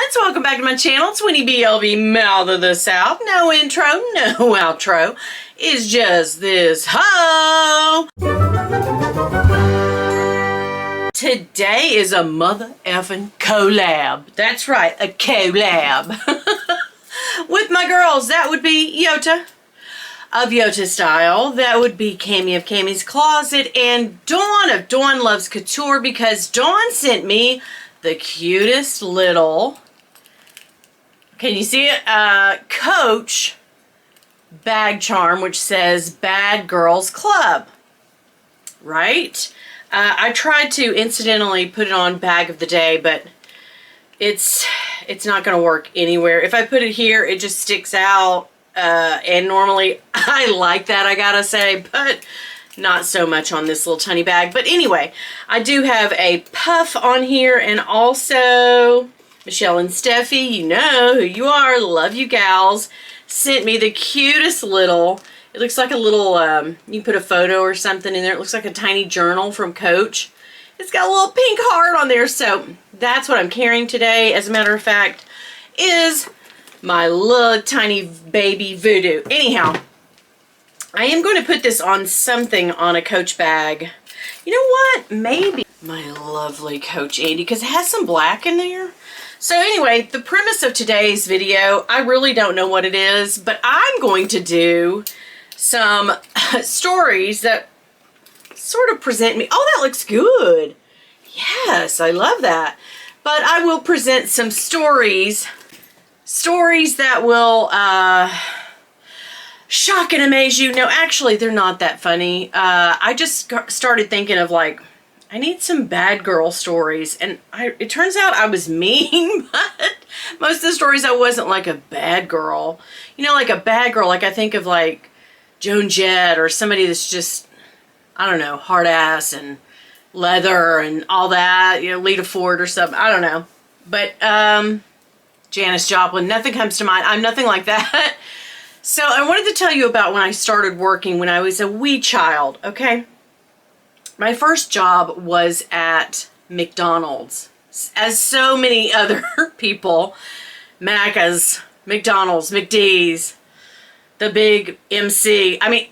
friends, welcome back to my channel. It's Winnie BLB, Mouth of the South. No intro, no outro. It's just this ho. Today is a mother effing collab. That's right, a collab. With my girls, that would be Yota of Yota Style. That would be Cami of Cami's Closet. And Dawn of Dawn Loves Couture, because Dawn sent me the cutest little, can you see it? Coach bag charm, which says Bad Girls Club, right? I tried to incidentally put it on bag of the day, but it's not going to work anywhere. If I put it here, it just sticks out, and normally I like that, I gotta say, but not so much on this little tiny bag. But anyway, I do have a puff on here, and also Michelle and Steffi, you know who you are, love you gals, sent me the cutest little, it looks like a little, you can put a photo or something in there. It looks like a tiny journal from Coach. It's got a little pink heart on there, so that's what I'm carrying today. As a matter of fact, is my little tiny baby voodoo. Anyhow, I am going to put this on something on a Coach bag. You know what? Maybe my lovely Coach Andy, because it has some black in there. So anyway, the premise of today's video, I really don't know what it is, but I'm going to do some stories that sort of present me. Oh, that looks good. Yes, I love that. But I will present some stories that will shock and amaze you. No, actually, they're not that funny. I just started thinking of, like, I need some bad girl stories, and it turns out I was mean, but most of the stories I wasn't like a bad girl. You know, like a bad girl, like I think of like Joan Jett or somebody that's just, I don't know, hard ass and leather and all that, you know, Lita Ford or something, I don't know. But Janis Joplin, nothing comes to mind. I'm nothing like that. So I wanted to tell you about when I started working when I was a wee child, okay? My first job was at McDonald's. As so many other people, Macca's, McDonald's, McD's, the big MC. I mean,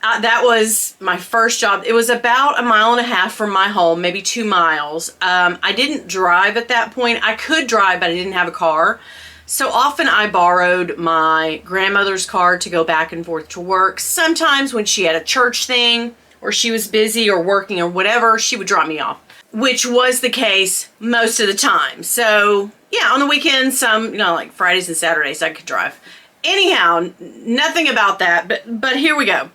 that was my first job. It was about 1.5 miles from my home, maybe 2 miles. I didn't drive at that point. I could drive, but I didn't have a car. So often I borrowed my grandmother's car to go back and forth to work. Sometimes when she had a church thing, or she was busy or working or whatever, she would drop me off, which was the case most of the time. So yeah, on the weekends, some, you know, like Fridays and Saturdays, I could drive. Anyhow, nothing about that, but here we go.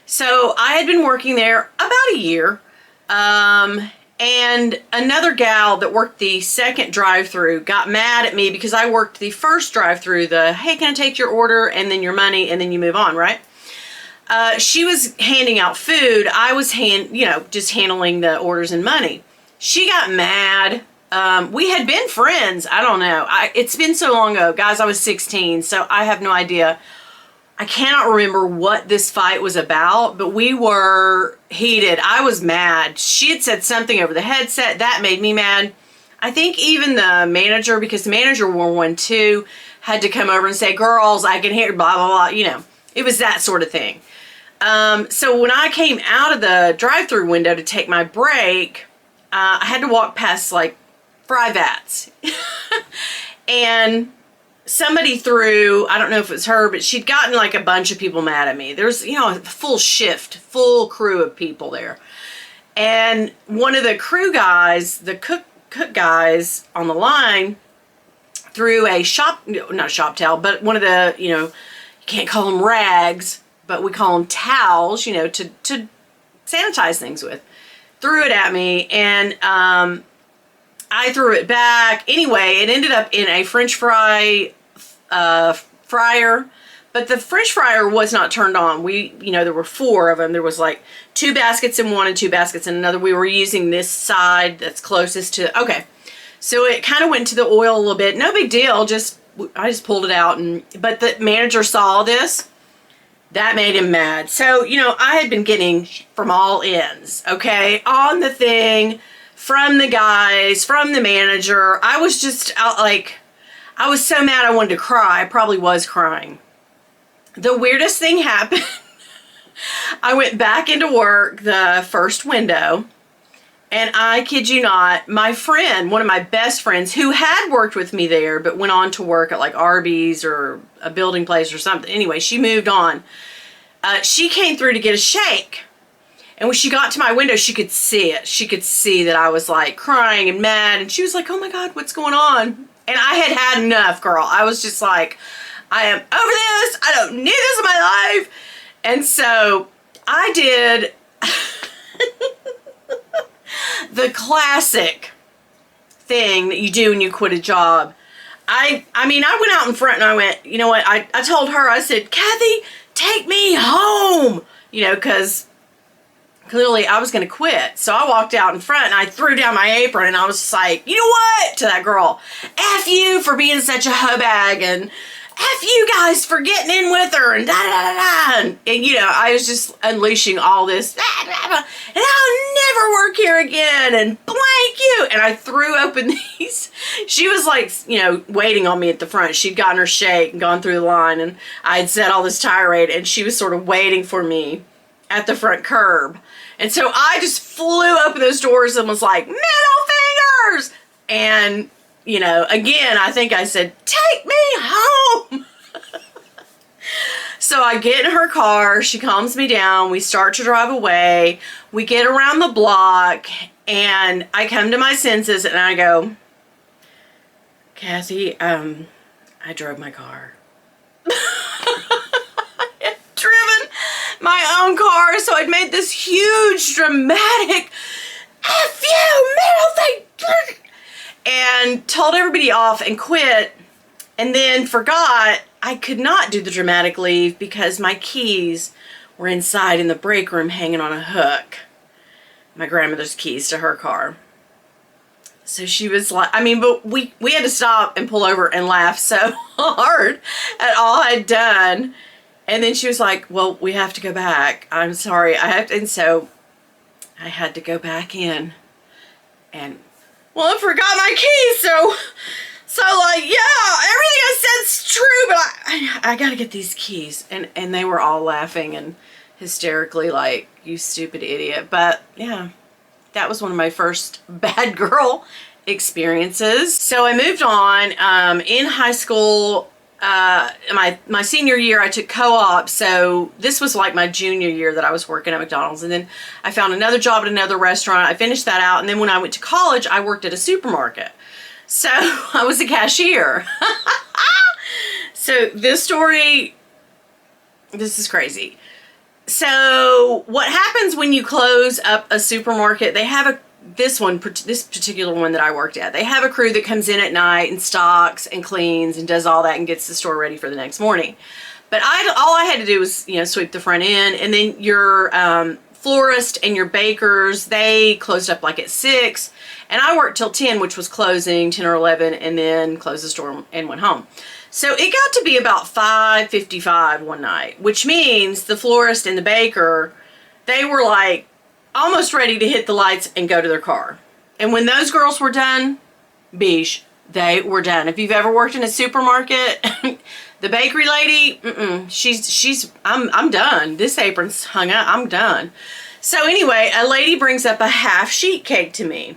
So I had been working there about a year, and another gal that worked the second drive-through got mad at me because I worked the first drive-through, the, hey, can I take your order, and then your money, and then you move on, right? She was handing out food. I was just handling the orders and money. She got mad. We had been friends. I don't know. It's been so long ago. Guys, I was 16, so I have no idea. I cannot remember what this fight was about, but we were heated. I was mad. She had said something over the headset. That made me mad. I think even the manager, because the manager wore one too, had to come over and say, girls, I can hear blah, blah, blah. You know, it was that sort of thing. So when I came out of the drive-through window to take my break, I had to walk past like fry vats. And somebody threw, I don't know if it was her, but she'd gotten like a bunch of people mad at me. There's, you know, a full shift, full crew of people there. And one of the crew guys, the cook guys on the line, threw a not shop towel, but one of the, you know, you can't call them rags, but we call them towels, you know, to sanitize things with. Threw it at me, and I threw it back. Anyway, it ended up in a French fry fryer, but the French fryer was not turned on. You know, there were 4 of them. There was like 2 baskets in one and 2 baskets in another. We were using this side that's closest to, okay. So it kind of went to the oil a little bit. No big deal. I just pulled it out, but the manager saw this. That made him mad. So, you know, I had been getting from all ends, okay, on the thing, from the guys, from the manager. I was just out, like, I was so mad I wanted to cry. I probably was crying. The weirdest thing happened. I went back into work the first window, and I kid you not, my friend, one of my best friends who had worked with me there but went on to work at like Arby's or a building place or something. Anyway, she moved on. She came through to get a shake. And when she got to my window, she could see it. She could see that I was like crying and mad. And she was like, oh my God, what's going on? And I had had enough, girl. I was just like, I am over this. I don't need this in my life. And so I did the classic thing that you do when you quit a job. I mean, I went out in front and I went, you know what? I told her, I said, Kathy, take me home. You know, because clearly I was going to quit. So I walked out in front and I threw down my apron and I was just like, you know what? To that girl, F you for being such a hoe bag, and F you guys for getting in with her, and da da da da. And you know, I was just unleashing all this, and I'll never work here again, and blank you. And I threw open these. She was like, you know, waiting on me at the front. She'd gotten her shake and gone through the line, and I had said all this tirade, and she was sort of waiting for me at the front curb. And so I just flew open those doors and was like, middle fingers! And, you know, again, I think I said, take me home! So I get in her car, she calms me down, we start to drive away, we get around the block, and I come to my senses and I go, Kathy, I drove my car. Driven my own car, so I'd made this huge dramatic F you middle thing and told everybody off and quit, and then forgot I could not do the dramatic leave because my keys were inside in the break room hanging on a hook. My grandmother's keys to her car. So she was like, I mean, but we had to stop and pull over and laugh so hard at all I'd done. And then she was like, well, we have to go back. I'm sorry. I have to. And so I had to go back in. And, well, I forgot my keys. So like, yeah, everything I said's true, but I got to get these keys. And they were all laughing and hysterically like, you stupid idiot. But, yeah, that was one of my first bad girl experiences. So I moved on. In high school, my senior year, I took co-op, so this was like my junior year that I was working at McDonald's, and then I found another job at another restaurant. I finished that out, and then when I went to college, I worked at a supermarket. So I was a cashier. So this story, this is crazy. So what happens when you close up a supermarket, they have this particular one that I worked at, they have a crew that comes in at night and stocks and cleans and does all that and gets the store ready for the next morning. But all I had to do was, you know, sweep the front end, and then your florist and your bakers, they closed up like at 6, and I worked till 10, which was closing, 10 or 11, and then closed the store and went home. So it got to be about 5:55 one night, which means the florist and the baker, they were like almost ready to hit the lights and go to their car. And when those girls were done, beesh, they were done. If you've ever worked in a supermarket, the bakery lady, I'm done. This apron's hung up, I'm done. So anyway, a lady brings up a half sheet cake to me.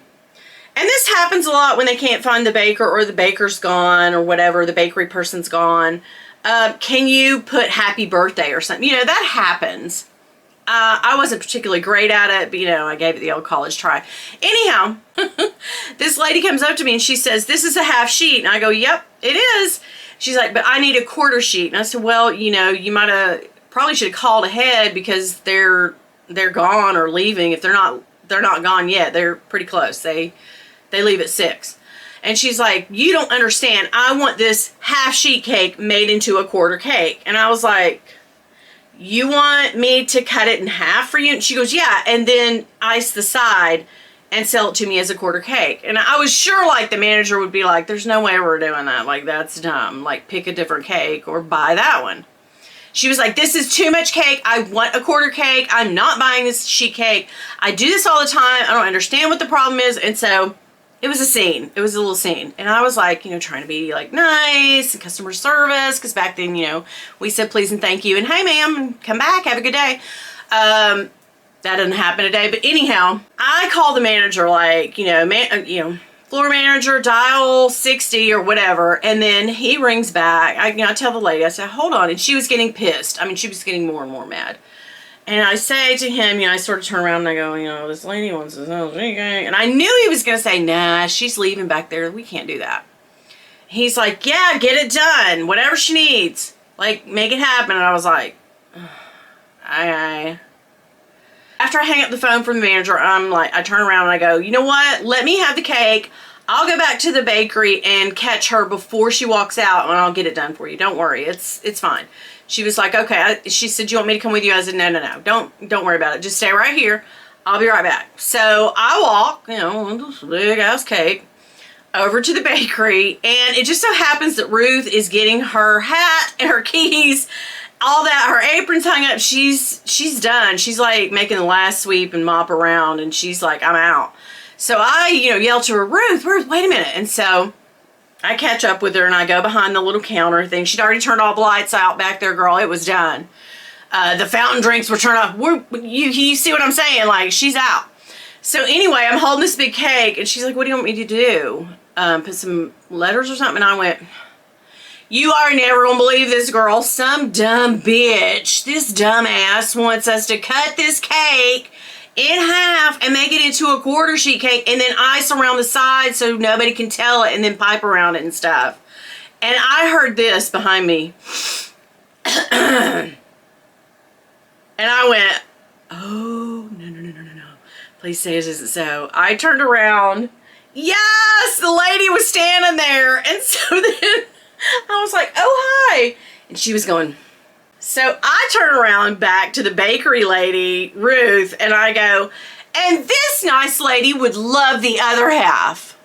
And this happens a lot when they can't find the baker, or the baker's gone, or whatever, the bakery person's gone. Can you put happy birthday or something? You know, that happens. I wasn't particularly great at it, but, you know, I gave it the old college try. Anyhow, this lady comes up to me and she says, this is a half sheet. And I go, yep, it is. She's like, but I need a quarter sheet. And I said, well, you know, you probably should have called ahead because they're gone or leaving. If they're not gone yet, they're pretty close. They leave at 6. And she's like, you don't understand. I want this half sheet cake made into a quarter cake. And I was like, you want me to cut it in half for you? And she goes, yeah, and then ice the side and sell it to me as a quarter cake. And I was sure like the manager would be like, there's no way we're doing that. Like, that's dumb. Like, pick a different cake or buy that one. She was like, this is too much cake. I want a quarter cake. I'm not buying this sheet cake. I do this all the time. I don't understand what the problem is. And so It was a scene. It was a little scene. And I was like, you know, trying to be like nice and customer service. Because back then, you know, we said please and thank you. And hey, ma'am, come back. Have a good day. That didn't happen today. But anyhow, I called the manager like, you know, floor manager, dial 60 or whatever. And then he rings back. I tell the lady, I said, hold on. And she was getting pissed. I mean, she was getting more and more mad. And I say to him, you know, I sort of turn around and I go, you know, this lady wants to know. And I knew he was going to say, nah, she's leaving back there. We can't do that. He's like, yeah, get it done. Whatever she needs. Like, make it happen. And I was like, aye. After I hang up the phone from the manager, I turn around and I go, you know what? Let me have the cake. I'll go back to the bakery and catch her before she walks out and I'll get it done for you. Don't worry. It's fine. She was like, okay. She said, you want me to come with you? I said, no. Don't worry about it. Just stay right here. I'll be right back. So I walk, you know, this big ass cake over to the bakery. And it just so happens that Ruth is getting her hat and her keys, all that, her apron's hung up. She's done. She's like making the last sweep and mop around. And she's like, I'm out. So I, you know, yell to her, Ruth, wait a minute. And so I catch up with her and I go behind the little counter thing. She'd already turned all the lights out back there, girl. It was done. The fountain drinks were turned off. You see what I'm saying? Like, she's out. So anyway, I'm holding this big cake and she's like, what do you want me to do? Put some letters or something? And I went, you are never gonna believe this, girl. Some dumb bitch, this dumbass wants us to cut this cake in half and make it into a quarter sheet cake and then ice around the sides so nobody can tell it and then pipe around it and stuff. And I heard this behind me. And I went, oh, no. Please say it isn't so. I turned around. Yes, the lady was standing there. And so then I was like, oh, hi. And she was going. So I turn around back to the bakery lady, Ruth, and I go, and this nice lady would love the other half.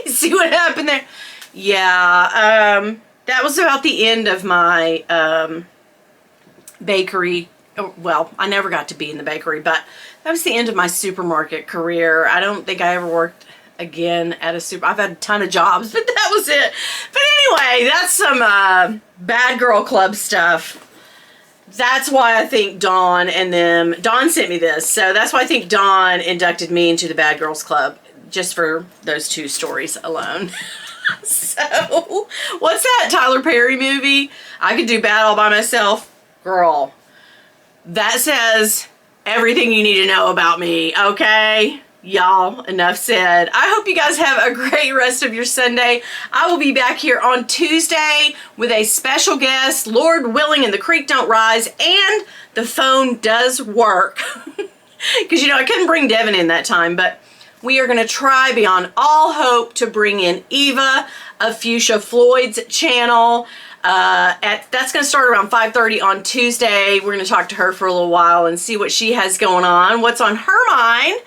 You see what happened there? Yeah, that was about the end of my bakery. Well, I never got to be in the bakery, but that was the end of my supermarket career. I don't think I ever worked again at a I've had a ton of jobs, but that was it. But anyway, that's some bad girl club stuff. That's why I think Dawn sent me this, so that's why I think Dawn inducted me into the Bad Girls Club, just for those two stories alone. So, what's that Tyler Perry movie? I Could Do Bad All By Myself? Girl, that says everything you need to know about me, okay? Y'all, enough said. I hope you guys have a great rest of your Sunday. I will be back here on Tuesday with a special guest, Lord willing and the creek don't rise, and the phone does work. Because, you know, I couldn't bring Devin in that time, but we are going to try beyond all hope to bring in Eva of Fuchsia Floyd's channel. That's going to start around 5:30 on Tuesday. We're going to talk to her for a little while and see what she has going on, what's on her mind.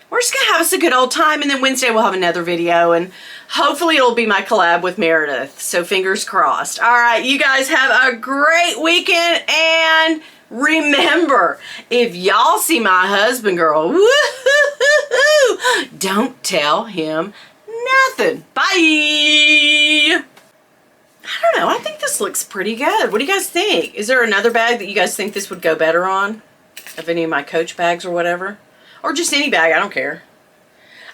We're just going to have us a good old time, and then Wednesday we'll have another video, and hopefully it'll be my collab with Meredith, so fingers crossed. All right, you guys have a great weekend, and remember, if y'all see my husband, girl, woo-hoo-hoo-hoo, don't tell him nothing. Bye! I don't know, I think this looks pretty good. What do you guys think? Is there another bag that you guys think this would go better on? Of any of my Coach bags or whatever? Or just any bag, I don't care.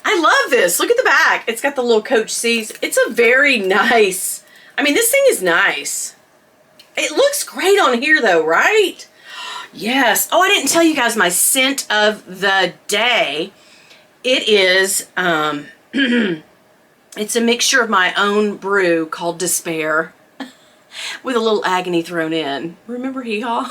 I love this. Look at the back. It's got the little Coach C's. It's a very nice, I mean, this thing is nice. It looks great on here though, right? Yes. Oh, I didn't tell you guys my scent of the day. It is, it's a mixture of my own brew called Despair with a little agony thrown in. Remember Hee Haw?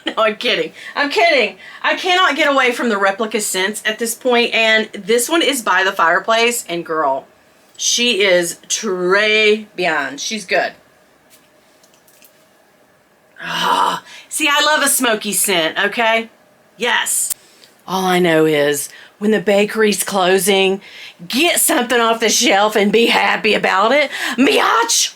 No, I'm kidding. I'm kidding. I cannot get away from the replica scents at this point, and this one is by the fireplace, and girl, she is très bien. She's good. Ah, see, I love a smoky scent, okay? Yes. All I know is when the bakery's closing, get something off the shelf and be happy about it. Biatch!